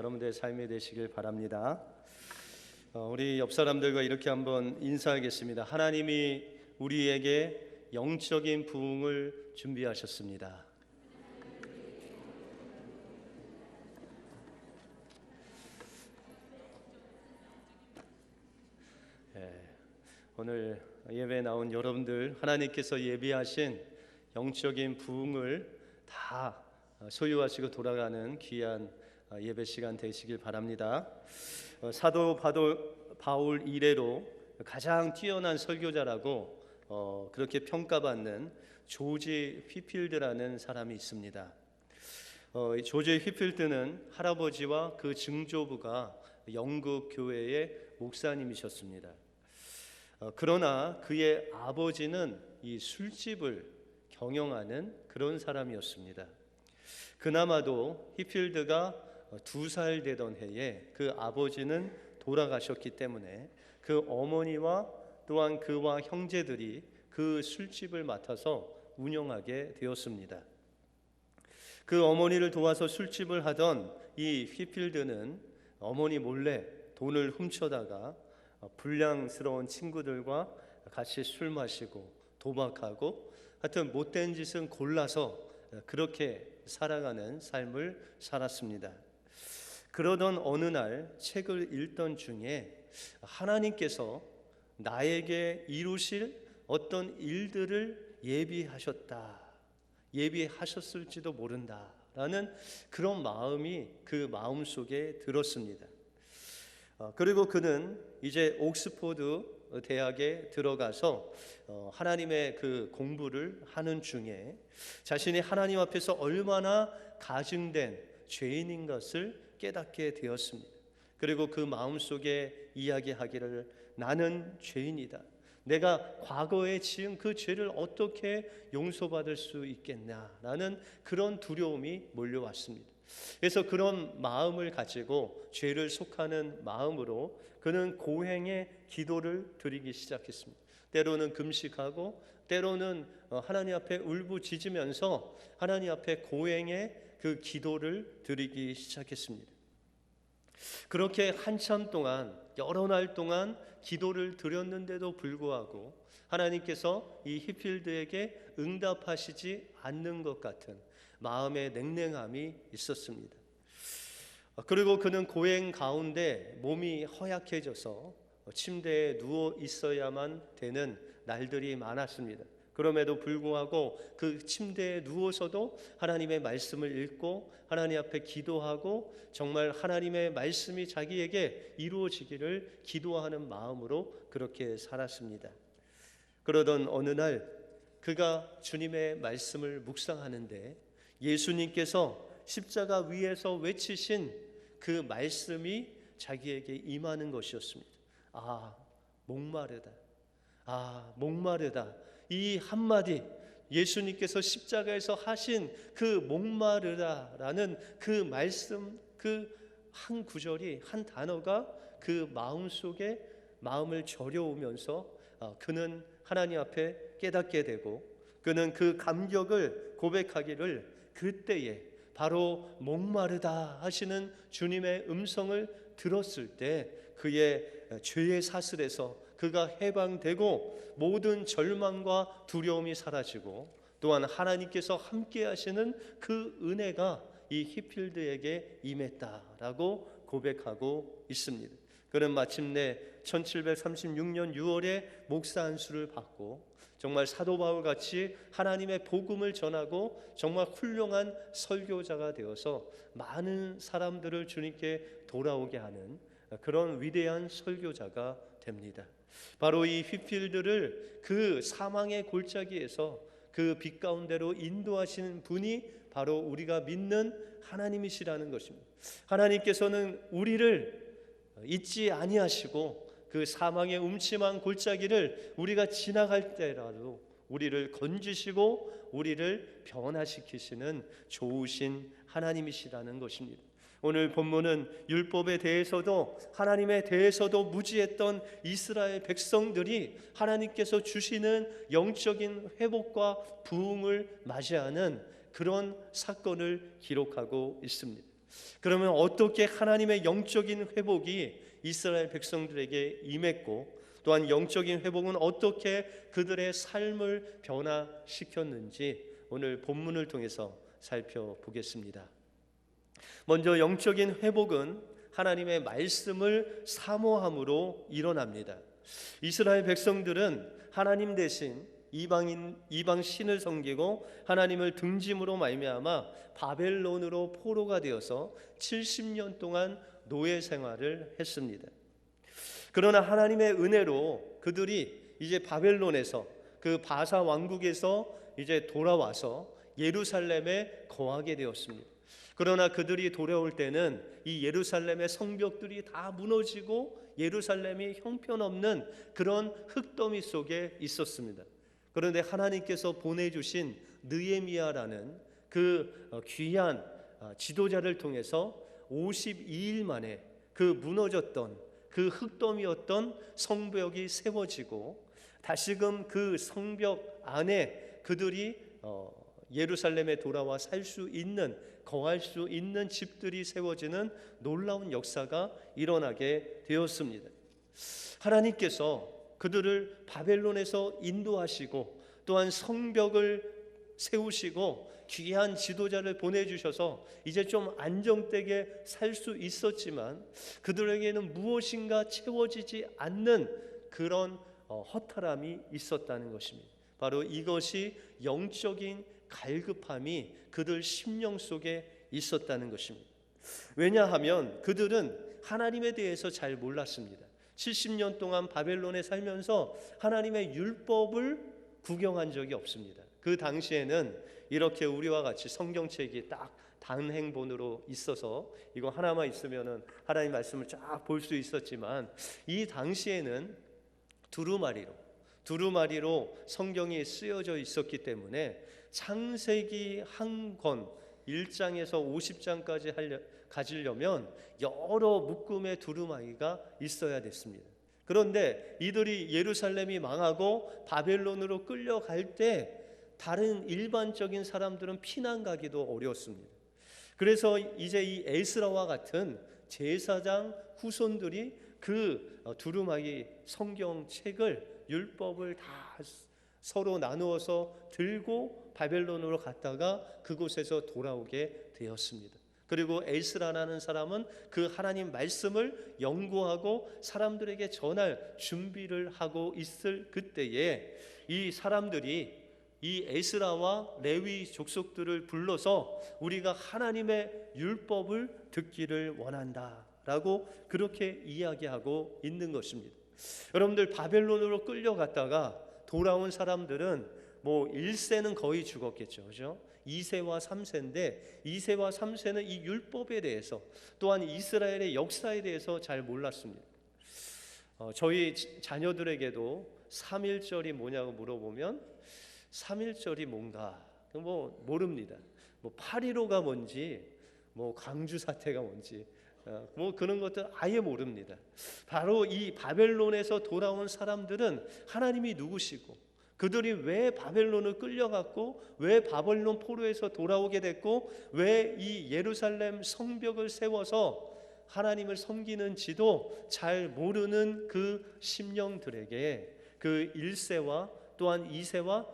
여러분들의 삶이 되시길 바랍니다. 우리 옆 사람들과 이렇게 한번 인사하겠습니다. 하나님이 우리에게 영적인 부흥을 준비하셨습니다. 오늘 예배에 나온 여러분들, 하나님께서 예비하신 영적인 부흥을 다 소유하시고 돌아가는 귀한 예배 시간 되시길 바랍니다. 사도 바울 이래로 가장 뛰어난 설교자라고 그렇게 평가받는 조지 휘필드라는 사람이 있습니다. 조지 휘필드는 할아버지와 그 증조부가 영국 교회의 목사님이셨습니다. 그러나 그의 아버지는 이 술집을 경영하는 그런 사람이었습니다. 그나마도 휘필드가 2살 되던 해에 그 아버지는 돌아가셨기 때문에 그 어머니와 또한 그와 형제들이 그 술집을 맡아서 운영하게 되었습니다. 그 어머니를 도와서 술집을 하던 이 휘필드는 어머니 몰래 돈을 훔쳐다가 불량스러운 친구들과 같이 술 마시고 도박하고 하여튼 못된 짓은 골라서 그렇게 살아가는 삶을 살았습니다. 그러던 어느 날 책을 읽던 중에 하나님께서 나에게 이루실 어떤 일들을 예비하셨을지도 모른다라는 그런 마음이 그 마음속에 들었습니다. 그리고 그는 이제 옥스포드 대학에 들어가서 하나님의 그 공부를 하는 중에 자신이 하나님 앞에서 얼마나 가증된 죄인인 것을 깨닫게 되었습니다. 그리고 그 마음속에 이야기하기를, 나는 죄인이다. 내가 과거에 지은 그 죄를 어떻게 용서받을 수 있겠냐라는 그런 두려움이 몰려왔습니다. 그래서 그런 마음을 가지고 죄를 속하는 마음으로 그는 고행의 기도를 드리기 시작했습니다. 때로는 금식하고 때로는 하나님 앞에 울부짖으면서 하나님 앞에 고행의 그 기도를 드리기 시작했습니다. 그렇게 한참 동안, 여러 날 동안 기도를 드렸는데도 불구하고 하나님께서 이 휘필드에게 응답하시지 않는 것 같은 마음의 냉랭함이 있었습니다. 그리고 그는 고행 가운데 몸이 허약해져서 침대에 누워 있어야만 되는 날들이 많았습니다. 그럼에도 불구하고 그 침대에 누워서도 하나님의 말씀을 읽고 하나님 앞에 기도하고 정말 하나님의 말씀이 자기에게 이루어지기를 기도하는 마음으로 그렇게 살았습니다. 그러던 어느 날 그가 주님의 말씀을 묵상하는데 예수님께서 십자가 위에서 외치신 그 말씀이 자기에게 임하는 것이었습니다. 목마르다. 목마르다. 이 한마디, 예수님께서 십자가에서 하신 그 목마르다라는 그 말씀, 그 한 구절이, 한 단어가 그 마음속에 마음을 저려오면서 그는 하나님 앞에 깨닫게 되고 그는 그 감격을 고백하기를, 그때에 바로 목마르다 하시는 주님의 음성을 들었을 때 그의 죄의 사슬에서 그가 해방되고 모든 절망과 두려움이 사라지고 또한 하나님께서 함께 하시는 그 은혜가 이 휘필드에게 임했다라고 고백하고 있습니다. 그는 마침내 1736년 6월에 목사 안수를 받고 정말 사도 바울같이 하나님의 복음을 전하고 정말 훌륭한 설교자가 되어서 많은 사람들을 주님께 돌아오게 하는 그런 위대한 설교자가 됩니다. 바로 이 휘필드를 그 사망의 골짜기에서 그 빛 가운데로 인도하시는 분이 바로 우리가 믿는 하나님이시라는 것입니다. 하나님께서는 우리를 잊지 아니하시고 그 사망의 음침한 골짜기를 우리가 지나갈 때라도 우리를 건지시고 우리를 변화시키시는 좋으신 하나님이시라는 것입니다. 오늘 본문은 율법에 대해서도 하나님에 대해서도 무지했던 이스라엘 백성들이 하나님께서 주시는 영적인 회복과 부흥을 맞이하는 그런 사건을 기록하고 있습니다. 그러면 어떻게 하나님의 영적인 회복이 이스라엘 백성들에게 임했고, 또한 영적인 회복은 어떻게 그들의 삶을 변화시켰는지 오늘 본문을 통해서 살펴보겠습니다. 먼저 영적인 회복은 하나님의 말씀을 사모함으로 일어납니다. 이스라엘 백성들은 하나님 대신 이방 신을 섬기고 하나님을 등짐으로 말미암아 바벨론으로 포로가 되어서 70년 동안 노예 생활을 했습니다. 그러나 하나님의 은혜로 그들이 이제 바벨론에서, 그 바사 왕국에서 이제 돌아와서 예루살렘에 거하게 되었습니다. 그러나 그들이 돌아올 때는 이 예루살렘의 성벽들이 다 무너지고 예루살렘이 형편없는 그런 흙더미 속에 있었습니다. 그런데 하나님께서 보내주신 느헤미야라는 그 귀한 지도자를 통해서 52일 만에 그 무너졌던 그 흙더미였던 성벽이 세워지고, 다시금 그 성벽 안에 그들이 예루살렘에 돌아와 살 수 있는, 거할 수 있는 집들이 세워지는 놀라운 역사가 일어나게 되었습니다. 하나님께서 그들을 바벨론에서 인도하시고, 또한 성벽을 세우시고 귀한 지도자를 보내주셔서 이제 좀 안정되게 살 수 있었지만, 그들에게는 무엇인가 채워지지 않는 그런 허탈함이 있었다는 것입니다. 바로 이것이 영적인 갈급함이 그들 심령 속에 있었다는 것입니다. 왜냐하면 그들은 하나님에 대해서 잘 몰랐습니다. 70년 동안 바벨론에 살면서 하나님의 율법을 구경한 적이 없습니다. 그 당시에는 이렇게 우리와 같이 성경책이 딱 단행본으로 있어서 이거 하나만 있으면은 하나님 말씀을 쫙 볼 수 있었지만, 이 당시에는 두루마리로 성경이 쓰여져 있었기 때문에 창세기 한 권 1장에서 50장까지 가지려면 여러 묶음의 두루마리가 있어야 됐습니다. 그런데 이들이 예루살렘이 망하고 바벨론으로 끌려갈 때 다른 일반적인 사람들은 피난 가기도 어려웠습니다. 그래서 이제 이 에스라와 같은 제사장 후손들이 그 두루마리 성경책을, 율법을 다 서로 나누어서 들고 바벨론으로 갔다가 그곳에서 돌아오게 되었습니다. 그리고 에스라라는 사람은 그 하나님 말씀을 연구하고 사람들에게 전할 준비를 하고 있을 그때에 이 사람들이 이 에스라와 레위 족속들을 불러서 우리가 하나님의 율법을 듣기를 원한다라고 그렇게 이야기하고 있는 것입니다. 여러분들, 바벨론으로 끌려갔다가 돌아온 사람들은 뭐 1세는 거의 죽었겠죠. 그렇죠? 2세와 3세인데 2세와 3세는 이 율법에 대해서, 또한 이스라엘의 역사에 대해서 잘 몰랐습니다. 저희 자녀들에게도 3.1절이 뭐냐고 물어보면 3.1절이 뭔가 뭐 모릅니다. 뭐 8.15가 뭔지, 뭐 광주 사태가 뭔지, 뭐 그런 것들 아예 모릅니다. 바로 이 바벨론에서 돌아온 사람들은 하나님이 누구시고, 그들이 왜 바벨론을 끌려갔고, 왜 바벨론 포로에서 돌아오게 됐고, 왜 이 예루살렘 성벽을 세워서 하나님을 섬기는지도 잘 모르는 그 심령들에게 그 1세와 또한 2세와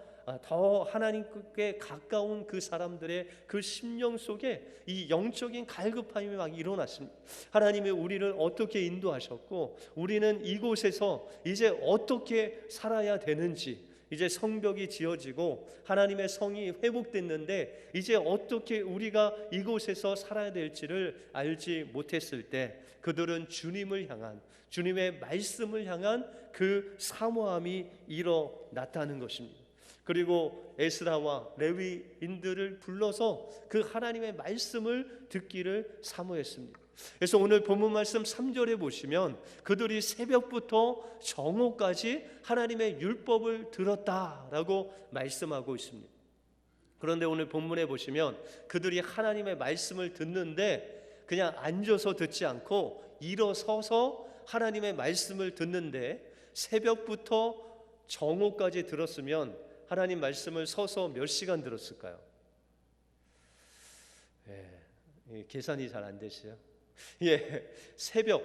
더 하나님께 가까운 그 사람들의 그 심령 속에 이 영적인 갈급함이 막 일어났습니다. 하나님이 우리를 어떻게 인도하셨고, 우리는 이곳에서 이제 어떻게 살아야 되는지, 이제 성벽이 지어지고 하나님의 성이 회복됐는데 이제 어떻게 우리가 이곳에서 살아야 될지를 알지 못했을 때, 그들은 주님을 향한, 주님의 말씀을 향한 그 사모함이 일어났다는 것입니다. 그리고 에스라와 레위인들을 불러서 그 하나님의 말씀을 듣기를 사모했습니다. 그래서 오늘 본문 말씀 3절에 보시면 그들이 새벽부터 정오까지 하나님의 율법을 들었다라고 말씀하고 있습니다. 그런데 오늘 본문에 보시면 그들이 하나님의 말씀을 듣는데 그냥 앉아서 듣지 않고 일어서서 하나님의 말씀을 듣는데, 새벽부터 정오까지 들었으면 하나님 말씀을 서서 몇 시간 들었을까요? 계산이 잘 안 되시죠? 예, 새벽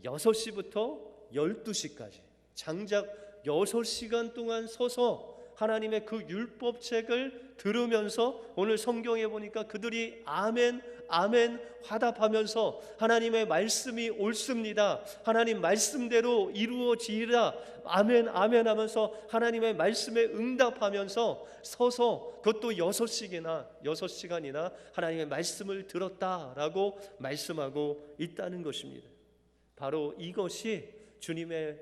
6시부터 12시까지 장작 6시간 동안 서서 하나님의 그 율법책을 들으면서, 오늘 성경에 보니까 그들이 아멘 아멘 화답하면서 하나님의 말씀이 옳습니다, 하나님 말씀대로 이루어지리라, 아멘 아멘 하면서 하나님의 말씀에 응답하면서 서서, 그것도 6시간이나 하나님의 말씀을 들었다라고 말씀하고 있다는 것입니다. 바로 이것이 주님의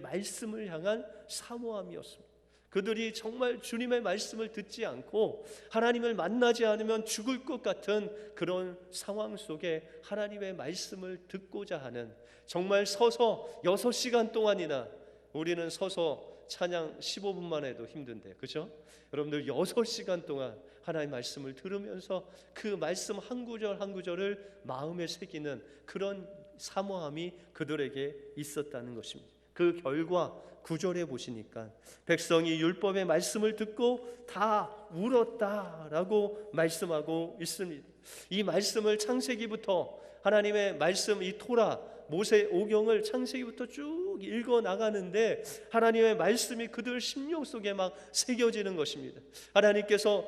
말씀을 향한 사모함이었습니다. 그들이 정말 주님의 말씀을 듣지 않고 하나님을 만나지 않으면 죽을 것 같은 그런 상황 속에 하나님의 말씀을 듣고자 하는, 정말 서서 6시간 동안이나, 우리는 서서 찬양 15분만 해도 힘든데, 그죠? 여러분들 6시간 동안 하나님의 말씀을 들으면서 그 말씀 한 구절 한 구절을 마음에 새기는 그런 사모함이 그들에게 있었다는 것입니다. 그 결과 9절에 보시니까 백성이 율법의 말씀을 듣고 다 울었다라고 말씀하고 있습니다. 이 말씀을 창세기부터, 하나님의 말씀, 이 토라 모세오경을 창세기부터 쭉 읽어 나가는데 하나님의 말씀이 그들 심령 속에 막 새겨지는 것입니다. 하나님께서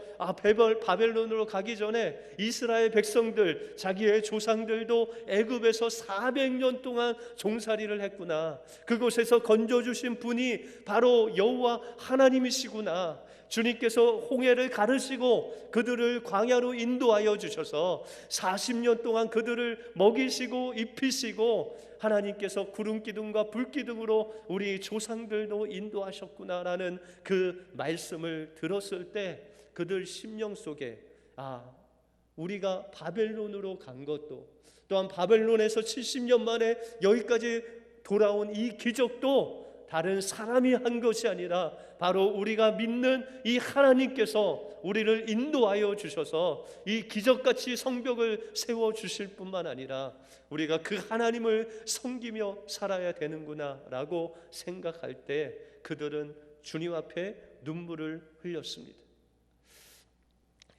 바벨론으로 가기 전에 이스라엘 백성들, 자기의 조상들도 애굽에서 400년 동안 종살이를 했구나, 그곳에서 건져주신 분이 바로 여호와 하나님이시구나, 주님께서 홍해를 가르시고 그들을 광야로 인도하여 주셔서 40년 동안 그들을 먹이시고 입히시고 하나님께서 구름 기둥과 불 기둥으로 우리 조상들도 인도하셨구나라는 그 말씀을 들었을 때 그들 심령 속에 우리가 바벨론으로 간 것도, 또한 바벨론에서 70년 만에 여기까지 돌아온 이 기적도 다른 사람이 한 것이 아니라 바로 우리가 믿는 이 하나님께서 우리를 인도하여 주셔서 이 기적같이 성벽을 세워주실 뿐만 아니라 우리가 그 하나님을 섬기며 살아야 되는구나 라고 생각할 때 그들은 주님 앞에 눈물을 흘렸습니다.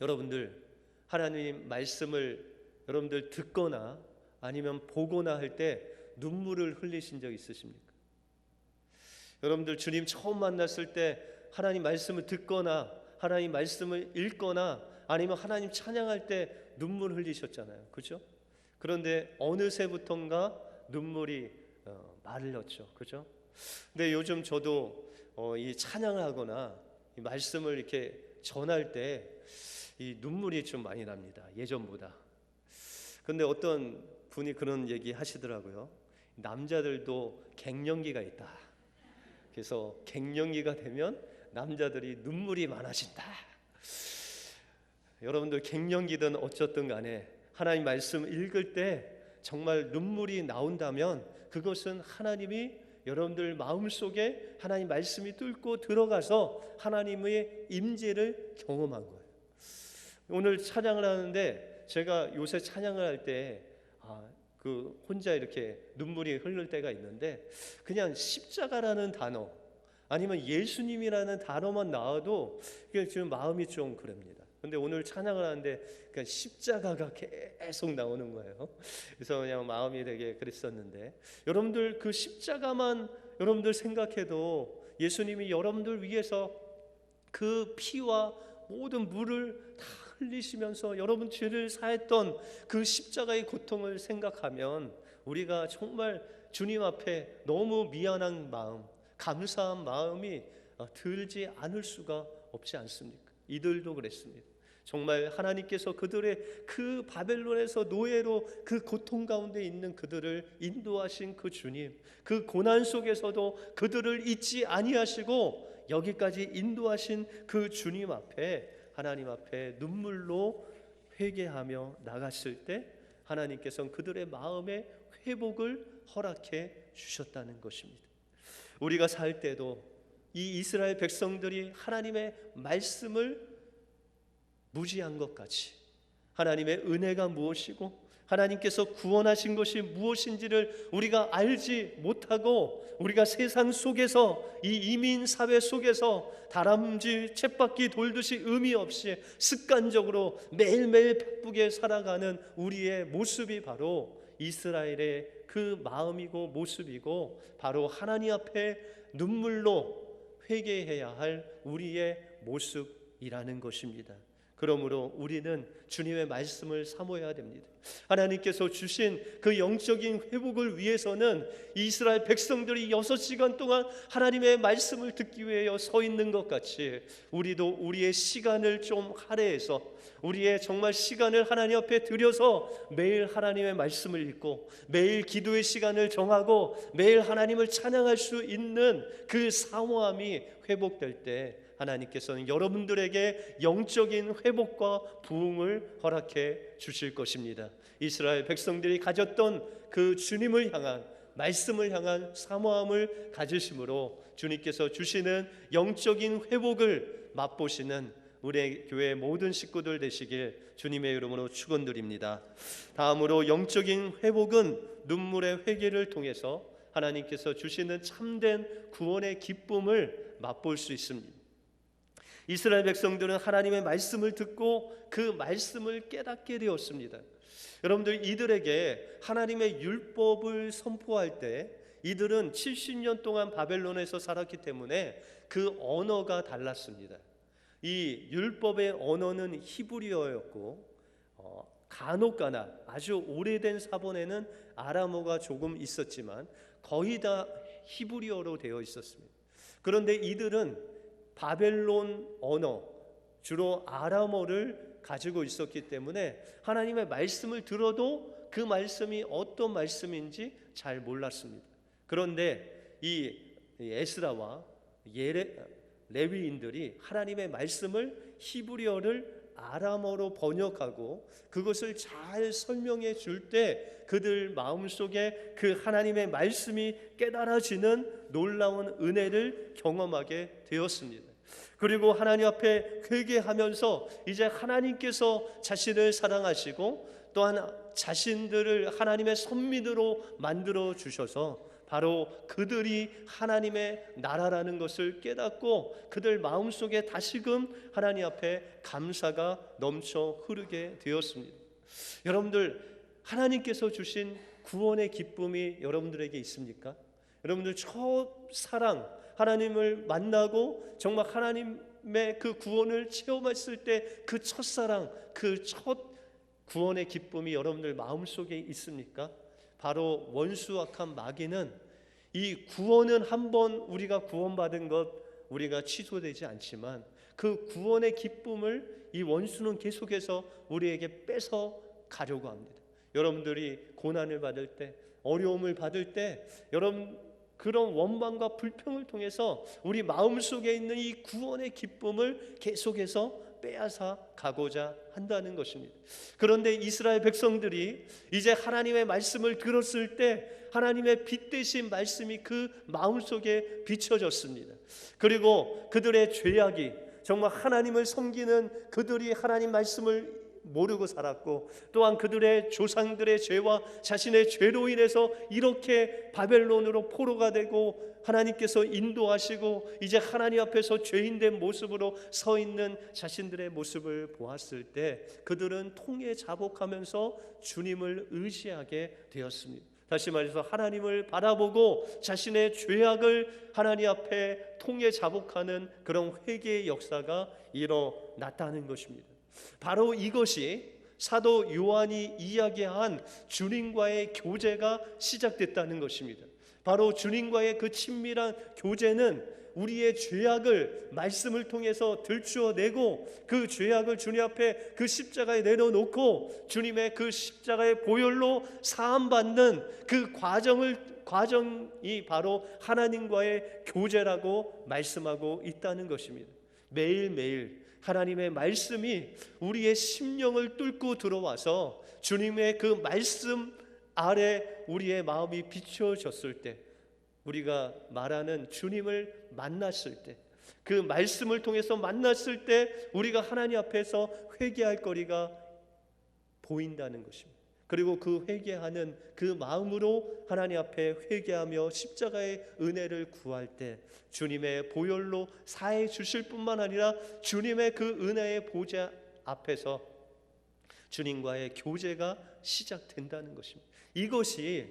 여러분들, 하나님 말씀을 여러분들 듣거나 아니면 보거나 할 때 눈물을 흘리신 적 있으십니까? 여러분들 주님 처음 만났을 때 하나님 말씀을 듣거나 하나님 말씀을 읽거나 아니면 하나님 찬양할 때 눈물 흘리셨잖아요, 그죠? 그런데 어느새부턴가 눈물이 마르렀죠, 그죠? 근데 요즘 저도 이 찬양을 하거나 이 말씀을 이렇게 전할 때 이 눈물이 좀 많이 납니다, 예전보다. 근데 어떤 분이 그런 얘기 하시더라고요. 남자들도 갱년기가 있다. 그래서 갱년기가 되면 남자들이 눈물이 많아진다. 여러분들 갱년기든 어쨌든 간에 하나님 말씀 읽을 때 정말 눈물이 나온다면 그것은 하나님이 여러분들 마음속에 하나님 말씀이 뚫고 들어가서 하나님의 임재를 경험한 거예요. 오늘 찬양을 하는데 제가 요새 찬양을 할 때 혼자 이렇게 눈물이 흐를 때가 있는데 그냥 십자가라는 단어 아니면 예수님이라는 단어만 나와도 지금 마음이 좀 그럽니다. 근데 오늘 찬양을 하는데 그냥 십자가가 계속 나오는 거예요. 그래서 그냥 마음이 되게 그랬었는데, 여러분들 그 십자가만 여러분들 생각해도 예수님이 여러분들 위해서 그 피와 모든 물을 다 흘리시면서 여러분 죄를 사했던 그 십자가의 고통을 생각하면 우리가 정말 주님 앞에 너무 미안한 마음, 감사한 마음이 들지 않을 수가 없지 않습니까? 이들도 그랬습니다. 정말 하나님께서 그들의 그 바벨론에서 노예로 그 고통 가운데 있는 그들을 인도하신 그 주님, 그 고난 속에서도 그들을 잊지 아니하시고 여기까지 인도하신 그 주님 앞에, 하나님 앞에 눈물로 회개하며 나갔을 때 하나님께서는 그들의 마음의 회복을 허락해 주셨다는 것입니다. 우리가 살 때도 이 이스라엘 백성들이 하나님의 말씀을 무시한 것 같이 하나님의 은혜가 무엇이고 하나님께서 구원하신 것이 무엇인지를 우리가 알지 못하고 우리가 세상 속에서 이 이민 사회 속에서 다람쥐 쳇바퀴 돌듯이 의미 없이 습관적으로 매일매일 바쁘게 살아가는 우리의 모습이 바로 이스라엘의 그 마음이고 모습이고 바로 하나님 앞에 눈물로 회개해야 할 우리의 모습이라는 것입니다. 그러므로 우리는 주님의 말씀을 사모해야 됩니다. 하나님께서 주신 그 영적인 회복을 위해서는 이스라엘 백성들이 6시간 동안 하나님의 말씀을 듣기 위해 서 있는 것 같이 우리도 우리의 시간을 좀 할애해서 우리의 정말 시간을 하나님 앞에 들여서 매일 하나님의 말씀을 읽고 매일 기도의 시간을 정하고 매일 하나님을 찬양할 수 있는 그 사모함이 회복될 때 하나님께서는 여러분들에게 영적인 회복과 부흥을 허락해 주실 것입니다. 이스라엘 백성들이 가졌던 그 주님을 향한 말씀을 향한 사모함을 가지심으로 주님께서 주시는 영적인 회복을 맛보시는 우리 교회 모든 식구들 되시길 주님의 이름으로 축원드립니다. 다음으로 영적인 회복은 눈물의 회개를 통해서 하나님께서 주시는 참된 구원의 기쁨을 맛볼 수 있습니다. 이스라엘 백성들은 하나님의 말씀을 듣고 그 말씀을 깨닫게 되었습니다. 여러분들, 이들에게 하나님의 율법을 선포할 때 이들은 70년 동안 바벨론에서 살았기 때문에 그 언어가 달랐습니다. 이 율법의 언어는 히브리어였고 간혹가나 아주 오래된 사본에는 아람어가 조금 있었지만 거의 다 히브리어로 되어 있었습니다. 그런데 이들은 바벨론 언어, 주로 아람어를 가지고 있었기 때문에 하나님의 말씀을 들어도 그 말씀이 어떤 말씀인지 잘 몰랐습니다. 그런데 이 에스라와 레위인들이 하나님의 말씀을 히브리어를 아람어로 번역하고 그것을 잘 설명해 줄 때 그들 마음속에 그 하나님의 말씀이 깨달아지는 놀라운 은혜를 경험하게 되었습니다. 그리고 하나님 앞에 회개하면서 이제 하나님께서 자신을 사랑하시고 또한 자신들을 하나님의 선민으로 만들어 주셔서 바로 그들이 하나님의 나라라는 것을 깨닫고 그들 마음속에 다시금 하나님 앞에 감사가 넘쳐 흐르게 되었습니다. 여러분들, 하나님께서 주신 구원의 기쁨이 여러분들에게 있습니까? 여러분들 첫 사랑, 하나님을 만나고 정말 하나님의 그 구원을 체험했을 때 그 첫사랑, 그 첫 구원의 기쁨이 여러분들 마음속에 있습니까? 바로 원수 악한 마귀는 이 구원은 한번 우리가 구원받은 것 우리가 취소되지 않지만 그 구원의 기쁨을 이 원수는 계속해서 우리에게 뺏어 가려고 합니다. 여러분들이 고난을 받을 때, 어려움을 받을 때 여러분 그런 원망과 불평을 통해서 우리 마음속에 있는 이 구원의 기쁨을 계속해서 빼앗아 가고자 한다는 것입니다. 그런데 이스라엘 백성들이 이제 하나님의 말씀을 들었을 때 하나님의 빛 되신 말씀이 그 마음속에 비춰졌습니다. 그리고 그들의 죄악이 정말 하나님을 섬기는 그들이 하나님 말씀을 모르고 살았고 또한 그들의 조상들의 죄와 자신의 죄로 인해서 이렇게 바벨론으로 포로가 되고 하나님께서 인도하시고 이제 하나님 앞에서 죄인된 모습으로 서 있는 자신들의 모습을 보았을 때 그들은 통에 자복하면서 주님을 의지하게 되었습니다. 다시 말해서 하나님을 바라보고 자신의 죄악을 하나님 앞에 통에 자복하는 그런 회개의 역사가 일어났다는 것입니다. 바로 이것이 사도 요한이 이야기한 주님과의 교제가 시작됐다는 것입니다. 바로 주님과의 그 친밀한 교제는 우리의 죄악을 말씀을 통해서 들추어내고 그 죄악을 주님 앞에 그 십자가에 내려놓고 주님의 그 십자가의 보혈로 사함받는 그 과정이 바로 하나님과의 교제라고 말씀하고 있다는 것입니다. 매일매일 하나님의 말씀이 우리의 심령을 뚫고 들어와서 주님의 그 말씀 아래 우리의 마음이 비춰졌을 때 우리가 말하는 주님을 만났을 때 그 말씀을 통해서 만났을 때 우리가 하나님 앞에서 회개할 거리가 보인다는 것입니다. 그리고 그 회개하는 그 마음으로 하나님 앞에 회개하며 십자가의 은혜를 구할 때 주님의 보혈로 사해 주실 뿐만 아니라 주님의 그 은혜의 보좌 앞에서 주님과의 교제가 시작된다는 것입니다. 이것이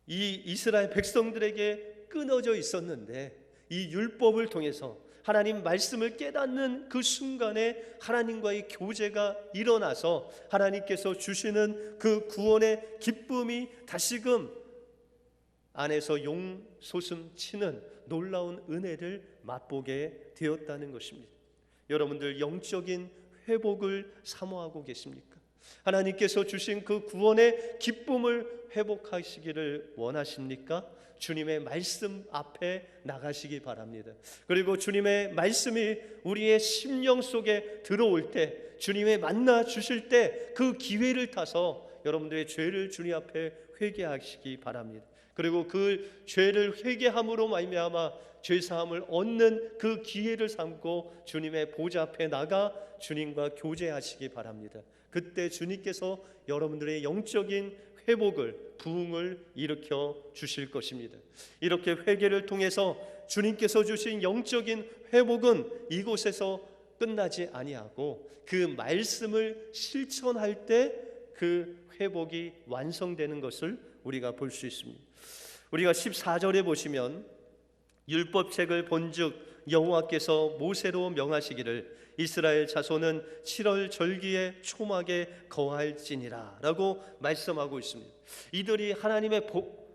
이 이스라엘 백성들에게 끊어져 있었는데 이 율법을 통해서 하나님 말씀을 깨닫는 그 순간에 하나님과의 교제가 일어나서 하나님께서 주시는 그 구원의 기쁨이 다시금 안에서 용솟음 치는 놀라운 은혜를 맛보게 되었다는 것입니다. 여러분들 영적인 회복을 사모하고 계십니까? 하나님께서 주신 그 구원의 기쁨을 회복하시기를 원하십니까? 주님의 말씀 앞에 나가시기 바랍니다. 그리고 주님의 말씀이 우리의 심령 속에 들어올 때, 주님의 만나 주실 때 그 기회를 타서 여러분들의 죄를 주님 앞에 회개하시기 바랍니다. 그리고 그 죄를 회개함으로 말미암아 죄사함을 얻는 그 기회를 삼고 주님의 보좌 앞에 나가 주님과 교제하시기 바랍니다. 그때 주님께서 여러분들의 영적인 회복을, 부흥을 일으켜 주실 것입니다. 이렇게 회개를 통해서 주님께서 주신 영적인 회복은 이곳에서 끝나지 아니하고 그 말씀을 실천할 때 그 회복이 완성되는 것을 우리가 볼 수 있습니다. 우리가 14절에 보시면 율법책을 본즉 여호와께서 모세로 명하시기를 이스라엘 자손은 7월 절기에 초막에 거할지니라 라고 말씀하고 있습니다. 이들이 하나님의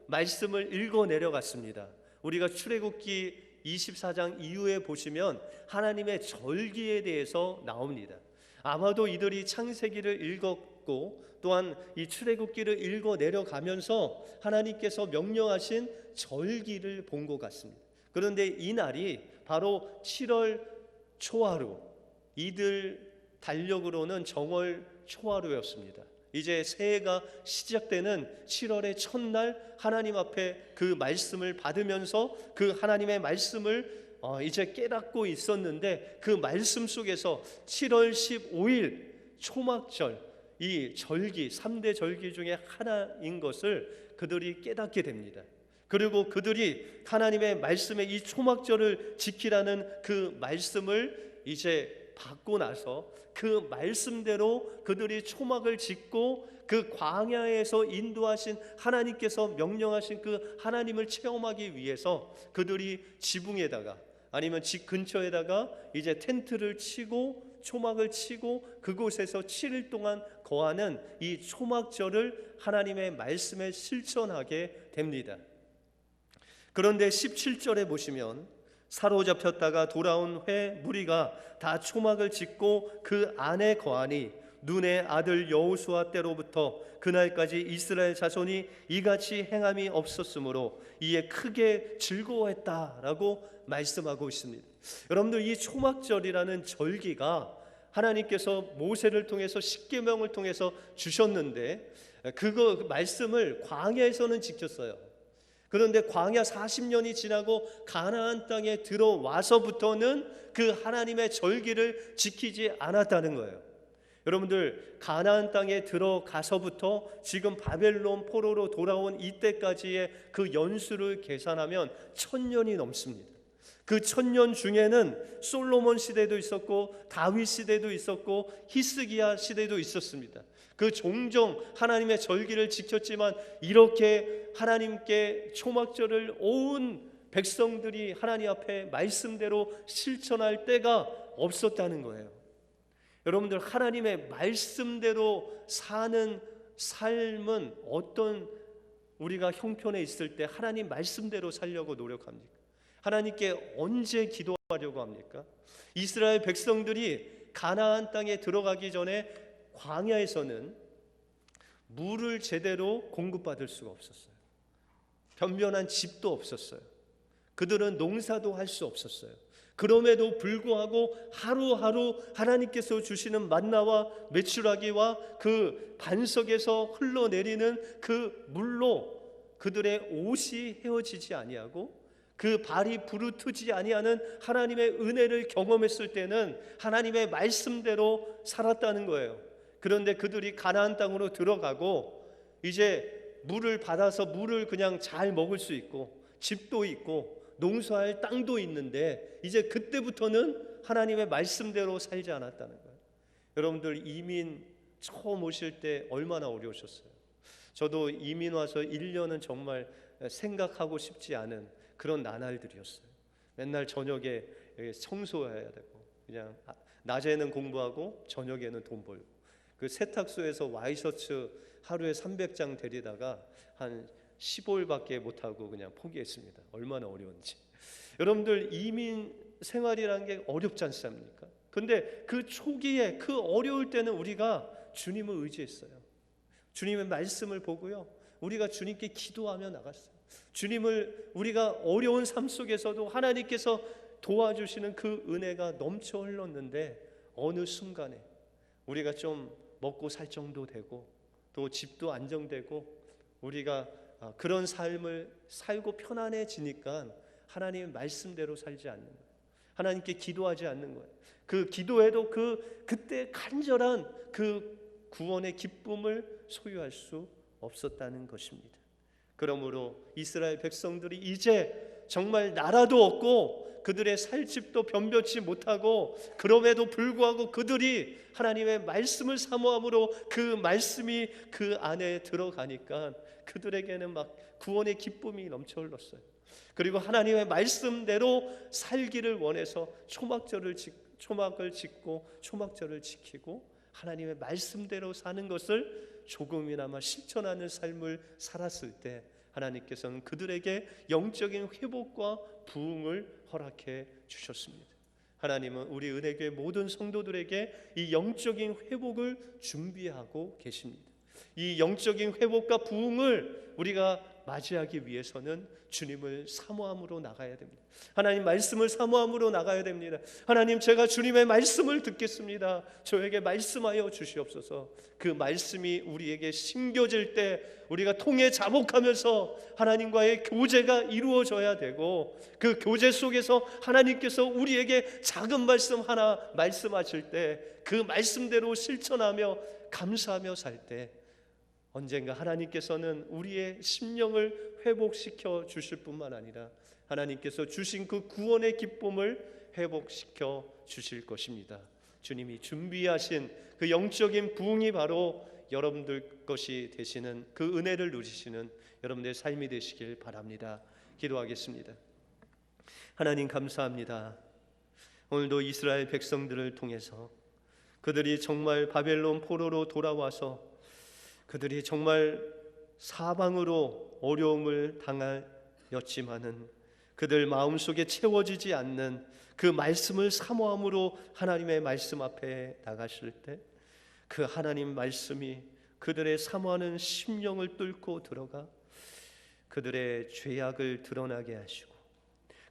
말씀을 읽어 내려갔습니다. 우리가 출애굽기 24장 이후에 보시면 하나님의 절기에 대해서 나옵니다. 아마도 이들이 창세기를 읽었고 또한 이 출애굽기를 읽어 내려가면서 하나님께서 명령하신 절기를 본 것 같습니다. 그런데 이 날이 바로 7월 초하루, 이들 달력으로는 정월 초하루였습니다. 이제 새해가 시작되는 7월의 첫날 하나님 앞에 그 말씀을 받으면서 그 하나님의 말씀을 이제 깨닫고 있었는데 그 말씀 속에서 7월 15일 초막절, 이 절기, 3대 절기 중에 하나인 것을 그들이 깨닫게 됩니다. 그리고 그들이 하나님의 말씀에 이 초막절을 지키라는 그 말씀을 이제 받고 나서 그 말씀대로 그들이 초막을 짓고 그 광야에서 인도하신 하나님께서 명령하신 그 하나님을 체험하기 위해서 그들이 지붕에다가 아니면 집 근처에다가 이제 텐트를 치고 초막을 치고 그곳에서 7일 동안 거하는 이 초막절을 하나님의 말씀에 실천하게 됩니다. 그런데 17절에 보시면 사로잡혔다가 돌아온 회 무리가 다 초막을 짓고 그 안에 거하니 눈의 아들 여호수아 때로부터 그날까지 이스라엘 자손이 이같이 행함이 없었으므로 이에 크게 즐거워했다라고 말씀하고 있습니다. 여러분들 이 초막절이라는 절기가 하나님께서 모세를 통해서 십계명을 통해서 주셨는데 그 말씀을 광야에서는 지켰어요. 그런데 광야 40년이 지나고 가나안 땅에 들어와서부터는 그 하나님의 절기를 지키지 않았다는 거예요. 여러분들 가나안 땅에 들어가서부터 지금 바벨론 포로로 돌아온 이때까지의 그 연수를 계산하면 1000년이 넘습니다. 그 1000년 중에는 솔로몬 시대도 있었고 다윗 시대도 있었고 히스기야 시대도 있었습니다. 그 종종 하나님의 절기를 지켰지만 이렇게 하나님께 초막절을 온 백성들이 하나님 앞에 말씀대로 실천할 때가 없었다는 거예요. 여러분들 하나님의 말씀대로 사는 삶은 어떤 우리가 형편에 있을 때 하나님 말씀대로 살려고 노력합니까? 하나님께 언제 기도하려고 합니까? 이스라엘 백성들이 가나안 땅에 들어가기 전에 광야에서는 물을 제대로 공급받을 수가 없었어요. 변변한 집도 없었어요. 그들은 농사도 할 수 없었어요. 그럼에도 불구하고 하루하루 하나님께서 주시는 만나와 메추라기와 그 반석에서 흘러내리는 그 물로 그들의 옷이 헤어지지 아니하고 그 발이 부르트지 아니하는 하나님의 은혜를 경험했을 때는 하나님의 말씀대로 살았다는 거예요. 그런데 그들이 가나안 땅으로 들어가고 이제 물을 받아서 물을 그냥 잘 먹을 수 있고 집도 있고 농사할 땅도 있는데 이제 그때부터는 하나님의 말씀대로 살지 않았다는 거예요. 여러분들 이민 처음 오실 때 얼마나 어려우셨어요? 저도 이민 와서 1년은 정말 생각하고 싶지 않은 그런 나날들이었어요. 맨날 저녁에 청소해야 되고 그냥 낮에는 공부하고 저녁에는 돈 벌고 그 세탁소에서 와이셔츠 하루에 300장 데리다가 한 15일밖에 못하고 그냥 포기했습니다. 얼마나 어려운지. 여러분들 이민 생활이라는 게 어렵지 않습니까? 근데 그 초기에 그 어려울 때는 우리가 주님을 의지했어요. 주님의 말씀을 보고요, 우리가 주님께 기도하며 나갔어요. 주님을 우리가 어려운 삶 속에서도 하나님께서 도와주시는 그 은혜가 넘쳐 흘렀는데 어느 순간에 우리가 좀 먹고 살 정도 되고 또 집도 안정되고 우리가 그런 삶을 살고 편안해지니까 하나님의 말씀대로 살지 않는 거예요. 하나님께 기도하지 않는 거예요. 그 기도에도 그때 간절한 그 구원의 기쁨을 소유할 수 없었다는 것입니다. 그러므로 이스라엘 백성들이 이제 정말 나라도 없고 그들의 살 집도 변변치 못하고 그럼에도 불구하고 그들이 하나님의 말씀을 사모함으로 그 말씀이 그 안에 들어가니까 그들에게는 막 구원의 기쁨이 넘쳐 흘렀어요. 그리고 하나님의 말씀대로 살기를 원해서 초막을 짓고 초막절을 지키고 하나님의 말씀대로 사는 것을 조금이나마 실천하는 삶을 살았을 때 하나님께서는 그들에게 영적인 회복과 부흥을 허락해 주셨습니다. 하나님은 우리 은혜교회 모든 성도들에게 이 영적인 회복을 준비하고 계십니다. 이 영적인 회복과 부흥을 우리가 맞이하기 위해서는 주님을 사모함으로 나가야 됩니다. 하나님 말씀을 사모함으로 나가야 됩니다. 하나님, 제가 주님의 말씀을 듣겠습니다. 저에게 말씀하여 주시옵소서. 그 말씀이 우리에게 심겨질 때 우리가 통해 자복하면서 하나님과의 교제가 이루어져야 되고 그 교제 속에서 하나님께서 우리에게 작은 말씀 하나 말씀하실 때 그 말씀대로 실천하며 감사하며 살 때 언젠가 하나님께서는 우리의 심령을 회복시켜 주실 뿐만 아니라 하나님께서 주신 그 구원의 기쁨을 회복시켜 주실 것입니다. 주님이 준비하신 그 영적인 부흥이 바로 여러분들 것이 되시는 그 은혜를 누리시는 여러분들의 삶이 되시길 바랍니다. 기도하겠습니다. 하나님 감사합니다. 오늘도 이스라엘 백성들을 통해서 그들이 정말 바벨론 포로로 돌아와서 그들이 정말 사방으로 어려움을 당하였지만은 그들 마음속에 채워지지 않는 그 말씀을 사모함으로 하나님의 말씀 앞에 나가실 때 그 하나님 말씀이 그들의 사모하는 심령을 뚫고 들어가 그들의 죄악을 드러나게 하시고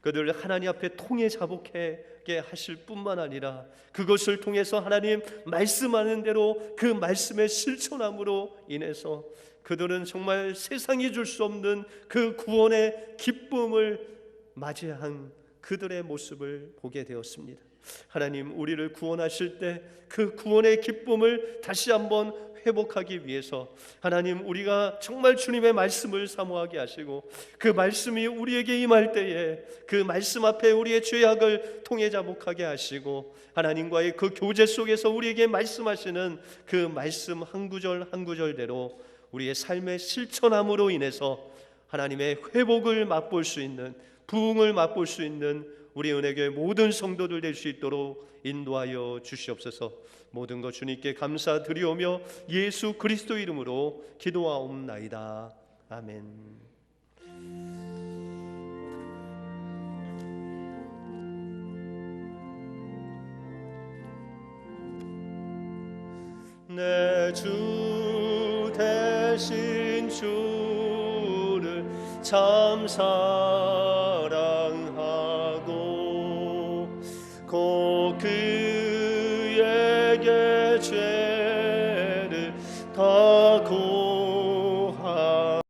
그들을 하나님 앞에 통해 자복하게 하실 뿐만 아니라 그것을 통해서 하나님 말씀하는 대로 그 말씀의 실천함으로 인해서 그들은 정말 세상이 줄 수 없는 그 구원의 기쁨을 맞이한 그들의 모습을 보게 되었습니다. 하나님, 우리를 구원하실 때 그 구원의 기쁨을 다시 한번 회복하기 위해서 하나님, 우리가 정말 주님의 말씀을 사모하게 하시고 그 말씀이 우리에게 임할 때에 그 말씀 앞에 우리의 죄악을 통해 자복하게 하시고 하나님과의 그 교제 속에서 우리에게 말씀하시는 그 말씀 한 구절 한 구절대로 우리의 삶의 실천함으로 인해서 하나님의 회복을 맛볼 수 있는, 부흥을 맛볼 수 있는 우리 은혜교회 모든 성도들 될 수 있도록 인도하여 주시옵소서. 모든 것 주님께 감사드리오며 예수 그리스도 이름으로 기도하옵나이다. 아멘. 내 주 대신 주를 참 사랑하고 곧 그